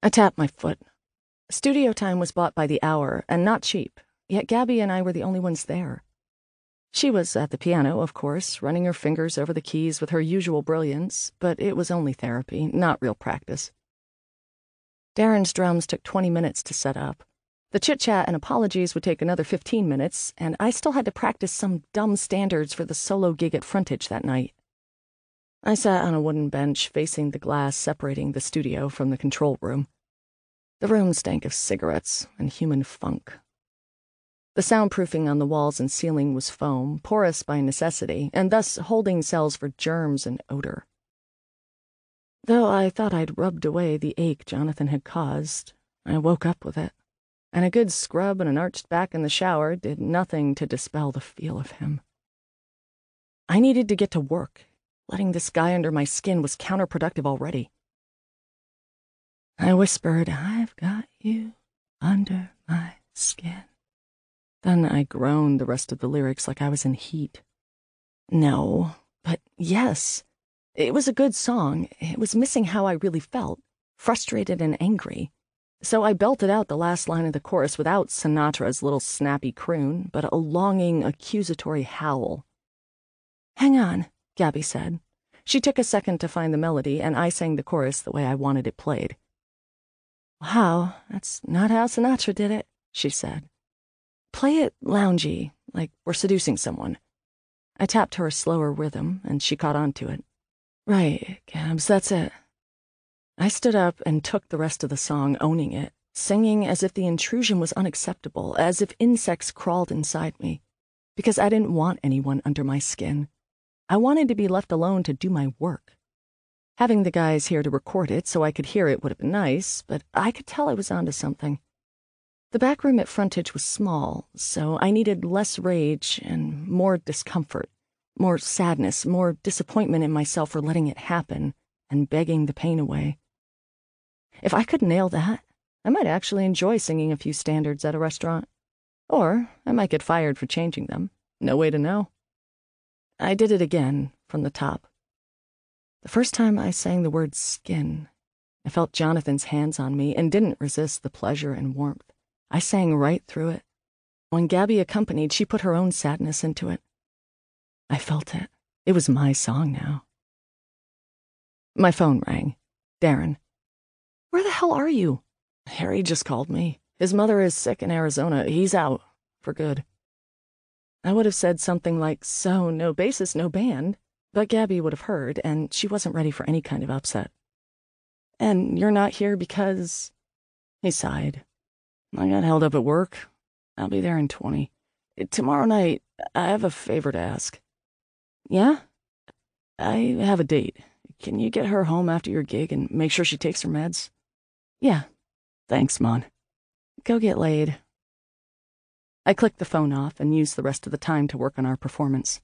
I tapped my foot. Studio time was bought by the hour, and not cheap, yet Gabby and I were the only ones there. She was at the piano, of course, running her fingers over the keys with her usual brilliance, but it was only therapy, not real practice. Darren's drums took 20 minutes to set up. The chit-chat and apologies would take another 15 minutes, and I still had to practice some dumb standards for the solo gig at Frontage that night. I sat on a wooden bench facing the glass separating the studio from the control room. The room stank of cigarettes and human funk. The soundproofing on the walls and ceiling was foam, porous by necessity, and thus holding cells for germs and odor. Though I thought I'd rubbed away the ache Jonathan had caused, I woke up with it, and a good scrub and an arched back in the shower did nothing to dispel the feel of him. I needed to get to work. Letting this guy under my skin was counterproductive already. I whispered, "I've got you under my skin." Then I groaned the rest of the lyrics like I was in heat. No, but yes. It was a good song. It was missing how I really felt, frustrated and angry. So I belted out the last line of the chorus without Sinatra's little snappy croon, but a longing, accusatory howl. "Hang on," Gabby said. She took a second to find the melody, and I sang the chorus the way I wanted it played. "Wow, that's not how Sinatra did it," she said. "Play it loungy, like we're seducing someone." I tapped her a slower rhythm, and she caught on to it. "Right, Gabs, that's it." I stood up and took the rest of the song, owning it, singing as if the intrusion was unacceptable, as if insects crawled inside me, because I didn't want anyone under my skin. I wanted to be left alone to do my work. Having the guys here to record it so I could hear it would have been nice, but I could tell I was onto something. The back room at Frontage was small, so I needed less rage and more discomfort, more sadness, more disappointment in myself for letting it happen and begging the pain away. If I could nail that, I might actually enjoy singing a few standards at a restaurant. Or I might get fired for changing them. No way to know. I did it again, from the top. The first time I sang the word skin, I felt Jonathan's hands on me and didn't resist the pleasure and warmth. I sang right through it. When Gabby accompanied, she put her own sadness into it. I felt it. It was my song now. My phone rang. Darren. "Where the hell are you?" "Harry just called me. His mother is sick in Arizona. He's out. For good." I would have said something like, "So, no bassist, no band," but Gabby would have heard, and she wasn't ready for any kind of upset. "And you're not here because—" He sighed. "I got held up at work. I'll be there in 20. Tomorrow night, I have a favor to ask." "Yeah?" "I have a date. Can you get her home after your gig and make sure she takes her meds?" "Yeah." "Thanks, Mon." "Go get laid." I clicked the phone off and used the rest of the time to work on our performance.